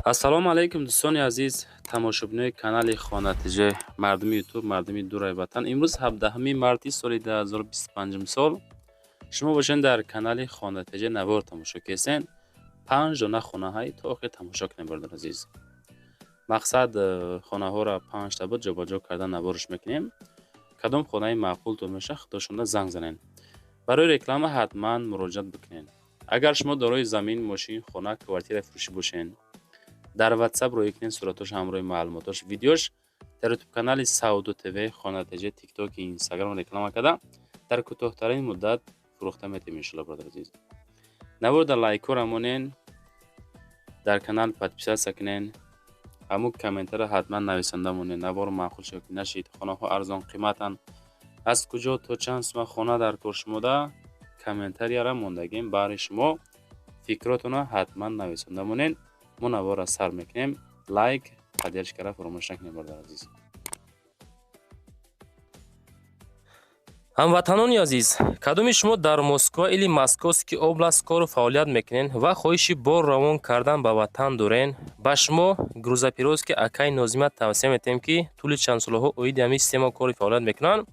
ассалому алайкум дӯстони азиз, тамошобинои канали Хонатиҷа, мардуми ютуб, мардуми дураи ватан. Имрӯз 17 марти соли 2025 сол шумо бошед дар канали Хонатиҷа навор тамошо кесен. 5 дона хонаҳои то охир тамошо кунем бародар азиз. Мақсад хонаҳоро 5 та буд ҷобаҷо карда наворш мекунем. Кадом хонаи маъқултон меша худошонда занг занен. Барои реклама ҳатман муроҷиат бикунед. Агар шумо дорои замин, мошин, хона, квартира фурӯшӣ бошед, дар WhatsApp роӣ кунед суратош ҳамроҳи маълумотош, видеош дар YouTube канали Сауду ТВ, Хонатиҷа, TikTok, Instagram реклама карда дар кӯтоҳтарин муддат фурӯхта метавем иншоалло бародар азиз. Навода лайкора монен, дар канал подписатсия кунен, ҳамо комментара ҳатман нависанда монен. Навор маъқул шавад ки нашид, хонаҳо арзон қиматан, аз куҷо то чанд сума хона дар кор шумода, комментарияра мондагем баъри шумо фикротона ҳатман нависанда монен. мо навора сар мекунем. Лайк, поддержкара фаромӯш накунед бародар азиз. ҳамватанони азиз, кадоми шумо дар Москва или Московский област кору фаъолият мекунен ва хоҳиши бор равон кардан ба ватан дорен, ба шумо грузопировски Акаи Нозимат тавсия метавем ки тӯли чандсолаҳо оиди ҳамин система кори фаъолият мекунанд.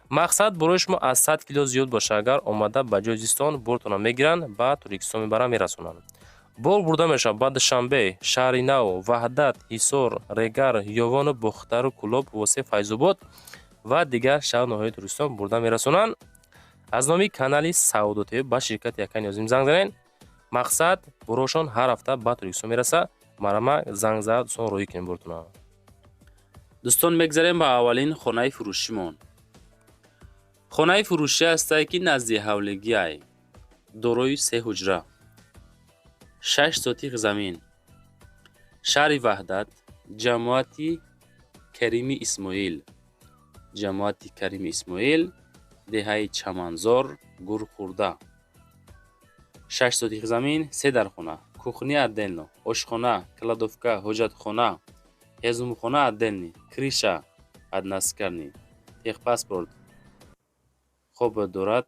Мақсад барои шумо аз 100 кило зиёд боша, агар омада ба ҷои зистон бортона мегиранд, ба Туркистон мебаранд, мерасонанд. Бор бурда мешавад ба Душанбе, Шаҳри Нав, Ваҳдат, Ҳисор, Регар, Ёвону, Бухтару, Кӯлоб, Восе, Файзобод ва дигар шаҳр ноҳияи Туркистон бурда мерасонанд. Аз номи канали Сауду ТВ ба ширкати Акаи Нозим занг занед. Мақсад борошон ҳар ҳафта ба Туркистон мераса. Марама занг зад сон роҳӣ кунем бортона. Дӯстон, мегзарем ба аввалин хонаи фурӯшимон. Хонаи фурӯшӣ ҳастае ки назди ҳавлигиай, дорои 3 ҳуҷра, 6 сотих замин, шаҳри Ваҳдат, ҷамоати Карими Исмоил, деҳаи Чаманзор, Гурхурда. 6 сотих замин, 3 дархона, кухни отдельно, ошхона, кладовка, ҳоҷатхона, ҳезумхона отдельно, криша односкарни, техпаспорт хоб дорад.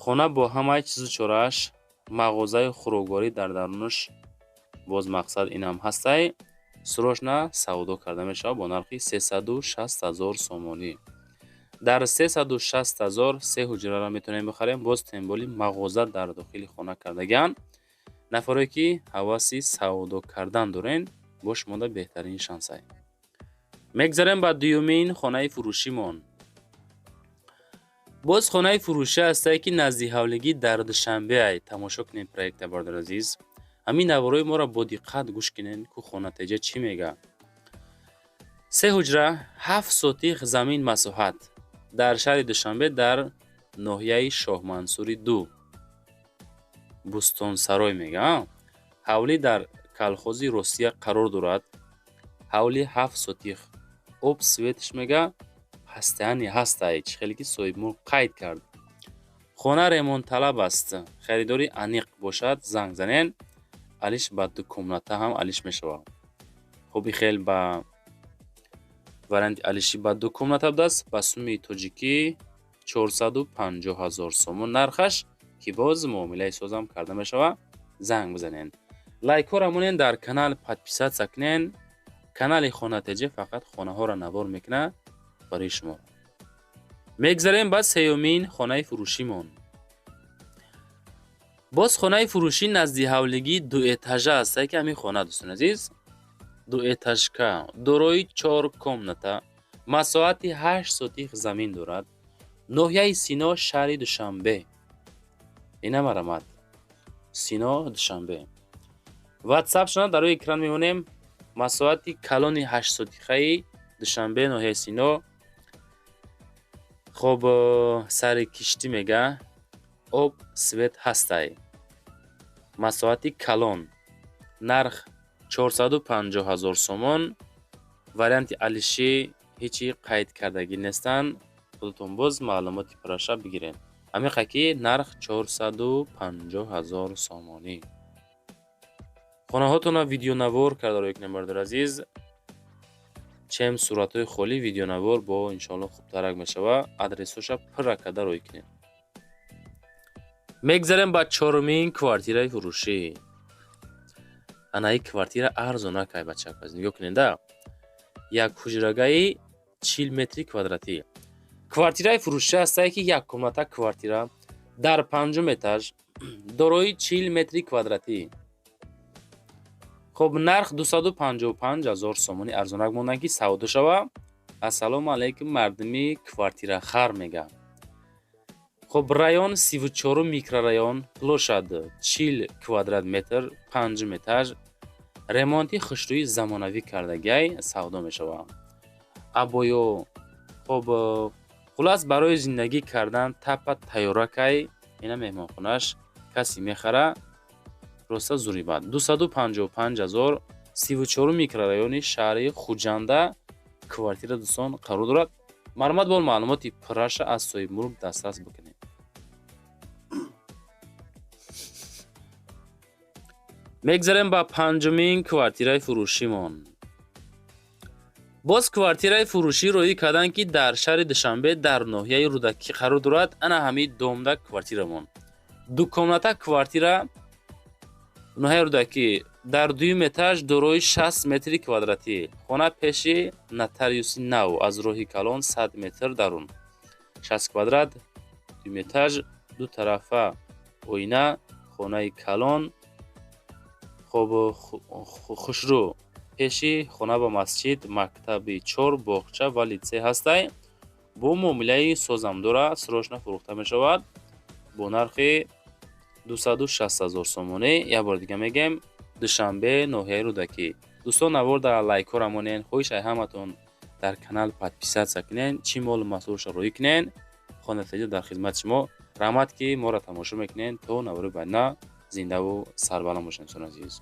хона бо ҳамаи чизу чорааш, мағозаи хӯрокворӣ дар дарунаш. Боз мақсад инам ҳастай. Срочна савдо карда мешавад бо нархи 360 000 сомонӣ. Дар 360 000 3 ҳуҷраро метавонем бихарем. Боз темболи мағоза дар дохили хона кардагианд. Нафаре ки ҳаваси савдо кардан дорен, бо шумода беҳтарин шансай. Мегзарем ба дуюмин хонаи фурӯшимон. боз хонаи фурӯшӣ ҳастае ки назди ҳавлигӣ дар Душанбеай. Тамошо кунед проекта бародар азиз. ҳамин навораи моро бо диққат гӯш кунед ки Хонатиҷа чӣ мега. 3 ҳуҷра, 7 сотих замин масоҳат дар шаҳри Душанбе, дар ноҳияи Шоҳмансури 2, Бустонсарой мега. ҳавлӣ дар калхози Росия қарор дорад. ҳавлӣ 7 сотих. об светш мега ҳастаяни ҳастай, чӣ хеле ки соҳибмулк қайд кард. хона ремонтталаб аст. харидори аниқ бошад, занг занен. алиш ба 2 комната ҳам алиш мешавад. хоби хел ба варианти алиши ба 2 комната будааст. ба сумми тоҷикӣ 450 000 сомон нархаш, ки боз муомилаи созам карда мешавад. Занг бизанен. Лайкора монен, дар канал подписатсия кунен. канали Хонатиҷа фақат хонаҳоро навор мекунад барои шумо. мегзарем ба сеюмин хонаи фурӯшимон. боз хонаи фурӯшӣ назди ҳавлигӣ 2 этажа ҳастае ки ҳамин хона дӯстон азиз. 2 этажка, дорои 4 комната, масоҳати 8 сотих замин дорад. ноҳияи Сино, шаҳри Душанбе. ина марамат. Сино, Душанбе. WhatsApp шуна дар рӯи экран мемонем. масоҳати калони 8 сотихаи Душанбе, ноҳияи Сино. хоб сари киштӣ мега. об свет ҳастай. масоҳати калон. нарх 450 000 сомон. варианти алиши ҳечи қайд кардагӣ нестанд. худатон боз маълумоти параша бигиред. амиқа ки нарх 450 000 сомонӣ. хонаҳотона видеонавор карда роҳӣ кунем бародар азиз. чем суратҳои холӣ видеонавор бо иншоалло хубтарак мешавад. адресоша пурра карда роҳӣ кунед. мегзарем ба чорумин квартираи фурӯшӣ. Анаи квартира арзонакай бачакбаз. Нигоҳ кунед да. Як ҳуҷрагаи 40 метри квадратӣ. Квартираи фурӯшӣ ҳастае ки як комната квартира дар 5 этаж дорои 40 метри квадратӣ. хоб нарх 255,000 сомонӣ арзонак мондан ки савдо шава. Ассалому алайкум, мардуми квартирахар мега. хоб район 34 микрорайон, плошад 40 квадрат метр, 5 этаж, ремонти хушрӯи замонавӣ кардагиай савдо мешава. Абоё хоб хулас барои зиндагӣ кардан тапа тайёракай. Ина меҳмонхонаш каси мехара роста зурибад. 255,000 34 микрорайони шаҳри Хуҷанда квартира дӯстон қарор дорад. Маълумот бо маълумоти пурраша аз соҳиби мулк дастрас бикунед. мегзарем ба панҷумин квартираи фурӯшимон. боз квартираи фурӯшӣ роӣ карданд ки дар шаҳри Душанбе дар ноҳияи Рӯдакӣ қарор дорад. Ана ҳамин домда квартирамон. Дукомната квартира ноҳияи Рӯдакӣ дар 2 этаж дорои 60 метри квадратӣ. Хона пеши нотариуси нав аз роҳи калон 100 метр дарун. 60 квадрат, 2 этаж, ду тарафа оина, хонаи калон. хоб хушрӯ пеши хона ба масҷид, мактаби 4, боғча ва литсей ҳастай. Бо муомилаи созамдора срочна фурӯхта мешавад бо нархи 260,000 сомонӣ. як бор дига мегем, Душанбе, ноҳияи Рӯдакӣ. дӯстон наварда лайкҳо рамонен. хоҳишай ҳаматон дар канал подписатсия кунен, чӣ молу маҳсулошро роӣ кунен. Хонатиҷа дар хизмати шумо. раҳмат ки моро тамошо мекунен. то навари баъдина зиндаву сарбаланд бошед инсони азиз.